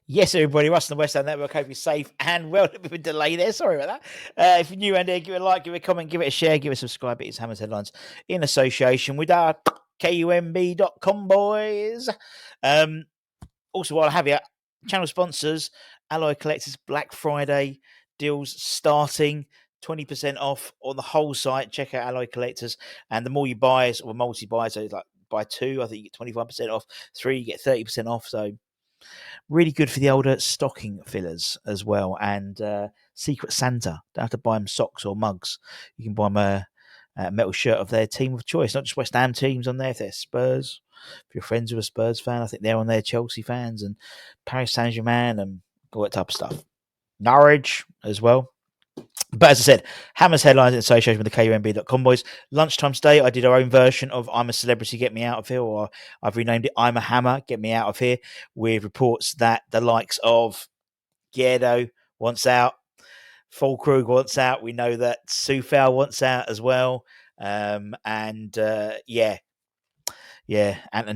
Yes, everybody, Russ and the West Ham Network. Hope you're safe and well. A bit of a delay there. Sorry about that. If you're new and here, give it a like, give it a comment, give it a share, give it a subscribe. It's Hammers Headlines in association with our KUMB.com boys. Also, while I have you, channel sponsors, Alloy Collectors Black Friday deals starting. 20% off on the whole site. Check out Alloy Collectors. And the more you buy, or multi-buy, so like buy 2, I think you get 25% off. 3, you get 30% off. So really good for the older stocking fillers as well. And Secret Santa. Don't have to buy them socks or mugs. You can buy them a metal shirt of their team of choice. Not just West Ham teams on there. If they're Spurs, if you're friends with a Spurs fan, I think they're on there. Chelsea fans and Paris Saint-Germain and all that type of stuff. Norwich as well. But as I said, Hammers Headlines in association with the KUMB.com boys. Lunchtime today, I did our own version of I'm a Celebrity, Get Me Out of Here, or I've renamed it I'm a Hammer, Get Me Out of Here, with reports that the likes of Gierdo wants out, Fulkrug wants out. We know that Sufal wants out as well. Ant and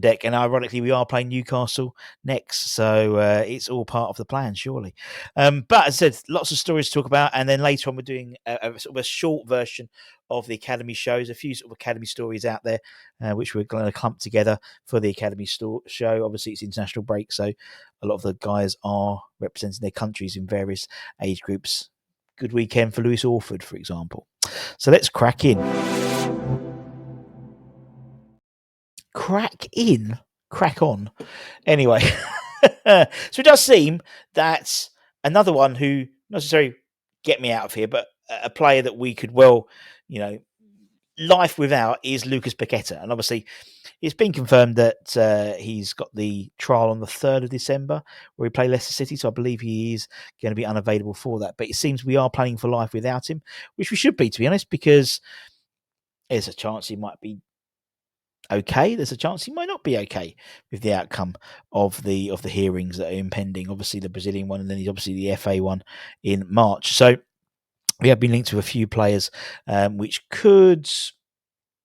Deck. And ironically, we are playing Newcastle next. So it's all part of the plan, surely. But as I said, lots of stories to talk about. And then later on, we're doing a sort of a short version of the Academy shows, a few sort of Academy stories out there, which we're going to clump together for the Academy show. Obviously, it's international break. So a lot of the guys are representing their countries in various age groups. Good weekend for Lewis Orford, for example. So let's crack on. Anyway, so it does seem that another one who not necessarily get me out of here, but a player that we could life without is Lucas Paqueta. And obviously it's been confirmed that he's got the trial on the 3rd of December where he play Leicester City. So I believe he is going to be unavailable for that. But it seems we are planning for life without him, which we should be, to be honest, because there's a chance he might be okay. There's a chance he might not be okay with the outcome of the hearings that are impending. Obviously the Brazilian one, and then obviously the FA one in March. So we have been linked to a few players, which could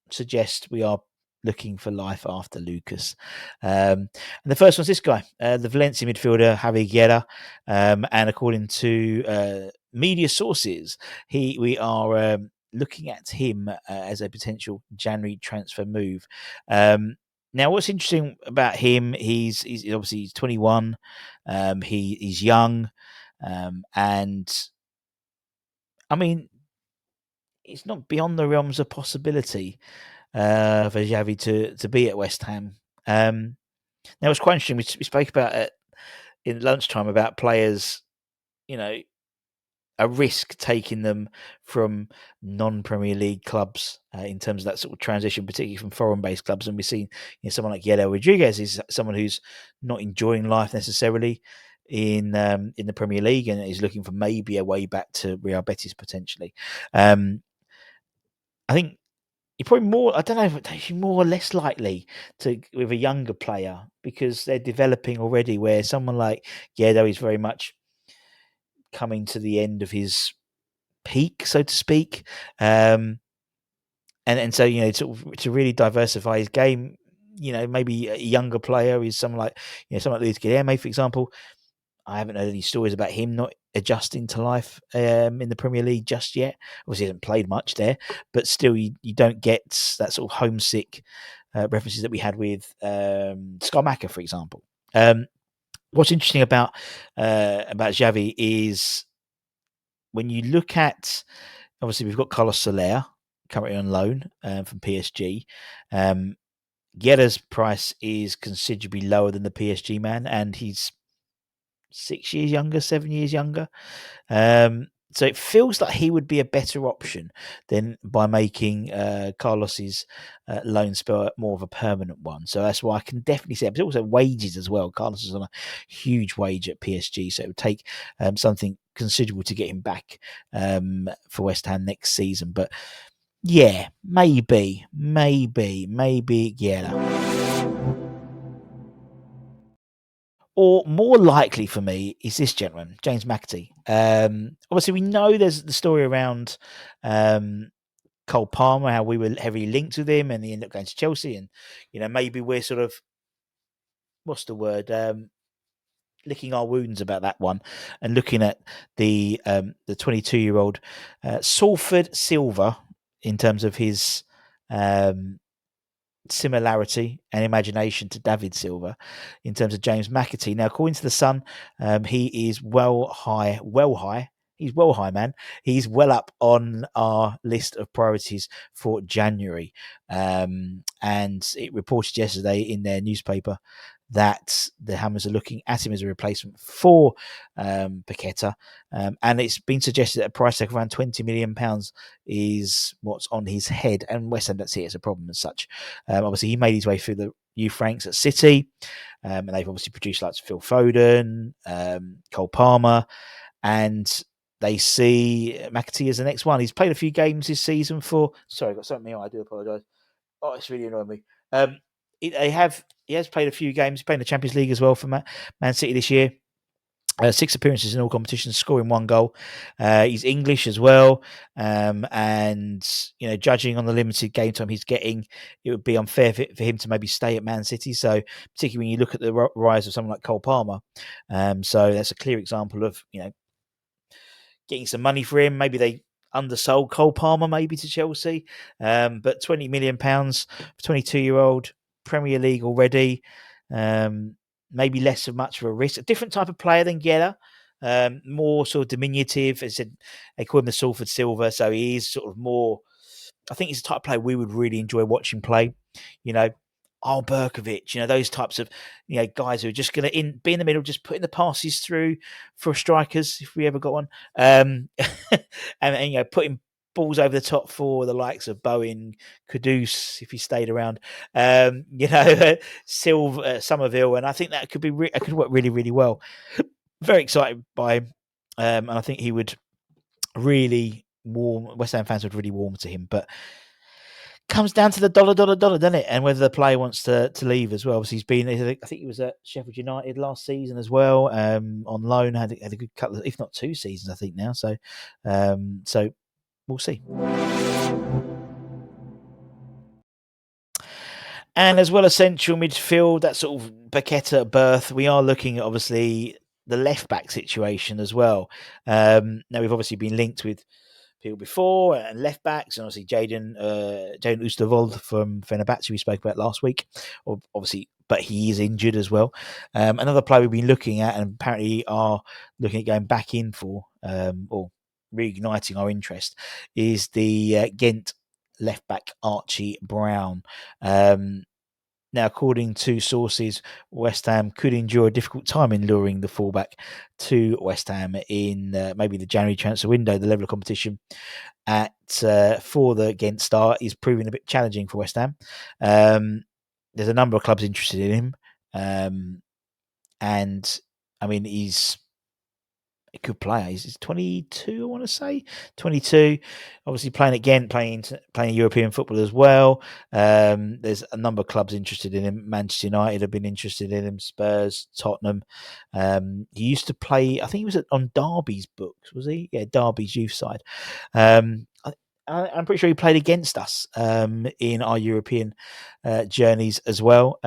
suggest we are looking for life after Lucas. And the first one's this guy, the Valencia midfielder Javi Guerra. And according to media sources, we are looking at him as a potential January transfer move. Now, what's interesting about him, he's obviously 21. He's young, and I mean, it's not beyond the realms of possibility for Xavi to be at West Ham. Now, it's quite interesting. We spoke about it in lunchtime about players, a risk taking them from non-Premier League clubs in terms of that sort of transition, particularly from foreign-based clubs. And we've seen someone like Yedder Rodriguez is someone who's not enjoying life necessarily in the Premier League and is looking for maybe a way back to Real Betis potentially. I think you're probably more, I don't know if you're more or less likely with a younger player because they're developing already, where someone like Guerrero is very much coming to the end of his peak, so to speak. And so, to really diversify his game, maybe a younger player is someone like Luis Guilherme, for example. I haven't heard any stories about him not adjusting to life in the Premier League just yet. Obviously, he hasn't played much there, but still, you don't get that sort of homesick references that we had with Skamaka, for example. What's interesting about Xavi is when you look at, obviously, we've got Carlos Soler currently on loan from PSG. Guerra's price is considerably lower than the PSG man, and he's 6 years younger, 7 years younger. So it feels like he would be a better option than by making Carlos's loan spell more of a permanent one. So that's why I can definitely say it. But also wages as well. Carlos is on a huge wage at PSG, so it would take something considerable to get him back for West Ham next season. But Yeah, maybe, Guerra. Or more likely for me is this gentleman, James McATEE. Obviously, we know there's the story around Cole Palmer, how we were heavily linked with him, and he ended up going to Chelsea. And maybe we're sort of what's the word? Licking our wounds about that one, and looking at the 22-year-old Salford Silva in terms of his um, similarity and imagination to David Silva in terms of James McATEE. Now, according to the Sun, he is well high. He's well high, man. He's well up on our list of priorities for January. And it reported yesterday in their newspaper that the Hammers are looking at him as a replacement for Paqueta. And it's been suggested that a price tag of around £20 million is what's on his head. And West Ham don't see it as a problem as such. Obviously, he made his way through the youth ranks at City. And they've obviously produced like Phil Foden, Cole Palmer, and they see McATEE as the next one. He's played a few games this season for. Sorry, I got something on. I do apologise. Oh, it's really annoying me. He has played a few games. He's played in the Champions League as well for Man City this year. 6 appearances in all competitions, scoring 1 goal. He's English as well, and judging on the limited game time he's getting, it would be unfair for him to maybe stay at Man City. So, particularly when you look at the rise of someone like Cole Palmer, so that's a clear example of getting some money for him. Maybe they undersold Cole Palmer maybe to Chelsea, but £20 million for 22-year-old, Premier League already. Maybe less of much of a risk. A different type of player than Guerra, more sort of diminutive. As I said, they call him the Salford Silver, so he is sort of more. I think he's the type of player we would really enjoy watching play. Al Berkovic, those types of guys who are just going to be in the middle, just putting the passes through for strikers if we ever got one, and putting balls over the top for the likes of Bowen, Kudus if he stayed around, Silva, Somerville, and I think that could could work really, really well. Very excited by him, and I think he would really warm. West Ham fans would really warm to him, but comes down to the dollar, doesn't it? And whether the player wants to leave as well. Obviously, he's been. I think he was at Sheffield United last season as well, on loan. Had a good couple of, if not 2 seasons, I think now. So we'll see. And as well as central midfield, that sort of Paqueta berth, we are looking at obviously the left back situation as well. Now we've obviously been linked with people before and left backs, and obviously Jaden Oosterwolde from Fenerbahce we spoke about last week. Obviously, but he is injured as well. Another player we've been looking at and apparently are looking at going back in for, or reigniting our interest, is the Ghent left back Archie Brown. Now, according to sources, West Ham could endure a difficult time in luring the fullback to West Ham in maybe the January transfer window. The level of competition for the Ghent star is proving a bit challenging for West Ham. There's a number of clubs interested in him, and I mean he's a good player. He's 22, I want to say 22. Obviously playing again, playing European football as well. There's a number of clubs interested in him. Manchester United have been interested in him. Spurs, Tottenham. He used to play. I think he was on Derby's books. Was he? Yeah, Derby's youth side. I'm pretty sure he played against us in our European journeys as well.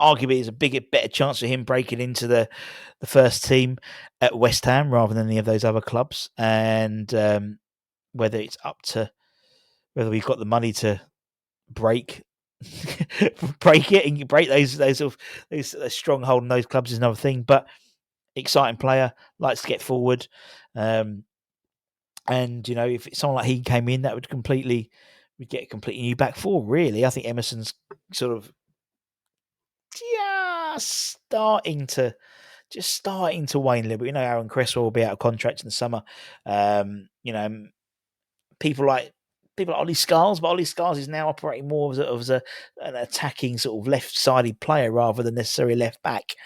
Arguably, there's a better chance for him breaking into the first team at West Ham rather than any of those other clubs. And whether it's up to whether we've got the money to break it and break those stronghold in those clubs is another thing. But exciting player, likes to get forward. And if someone like he came in, that would get a completely new back four. Really, I think Emerson's sort of just starting to wane a little bit. Aaron Cresswell will be out of contract in the summer. People like Ollie Scarles, but Ollie Scarles is now operating more as an attacking sort of left-sided player rather than necessarily left back.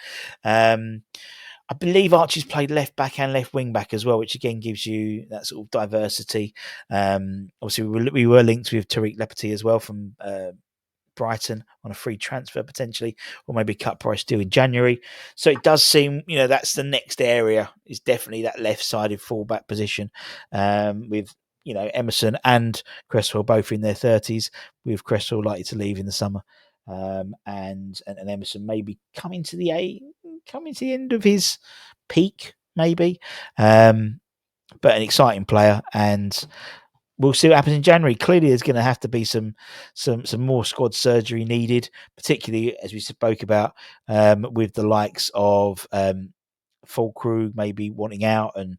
I believe Archie's played left back and left wing back as well, which again gives you that sort of diversity. Obviously, we were linked with Tariq Lepeti as well from Brighton on a free transfer potentially, or maybe cut price due in January. So it does seem, that's the next area, is definitely that left-sided fullback position, with Emerson and Cresswell both in their 30s, with Cresswell likely to leave in the summer, and Emerson maybe coming to the end of his peak, maybe. But an exciting player, and we'll see what happens in January. Clearly, there's going to have to be some more squad surgery needed, particularly as we spoke about, with the likes of Fulkrug maybe wanting out, and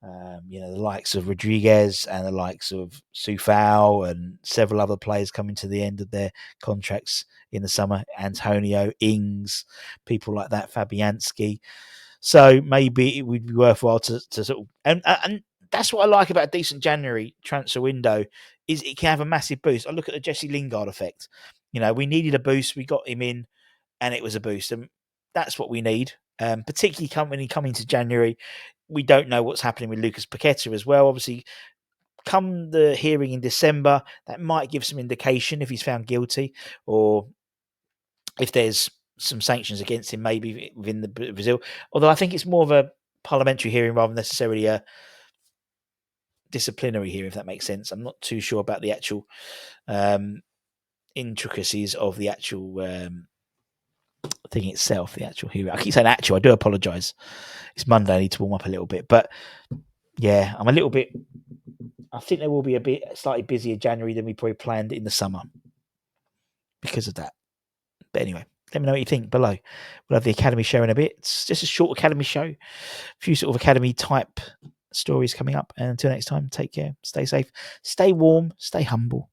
the likes of Rodriguez and the likes of Soufal and several other players coming to the end of their contracts in the summer. Antonio, Ings, people like that, Fabianski. So maybe it would be worthwhile to sort of and that's what I like about a decent January transfer window, is it can have a massive boost. I look at the Jesse Lingard effect. We needed a boost. We got him in, and it was a boost, and that's what we need. Particularly coming to January, we don't know what's happening with Lucas Paqueta as well. Obviously, come the hearing in December, that might give some indication if he's found guilty, or if there's some sanctions against him, maybe within the Brazil. Although I think it's more of a parliamentary hearing rather than necessarily a disciplinary hearing, if that makes sense. I'm not too sure about the actual intricacies of the actual thing itself, the actual hearing. I keep saying actual, I do apologise. It's Monday, I need to warm up a little bit. But yeah, I'm a little bit, I think there will be a bit slightly busier January than we probably planned in the summer because of that. But anyway, let me know what you think below. We'll have the Academy show in a bit. It's just a short Academy show. A few sort of Academy type stories coming up. And until next time, take care. Stay safe. Stay warm. Stay humble.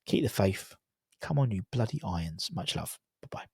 Keep the faith. Come on, you bloody irons. Much love. Bye-bye.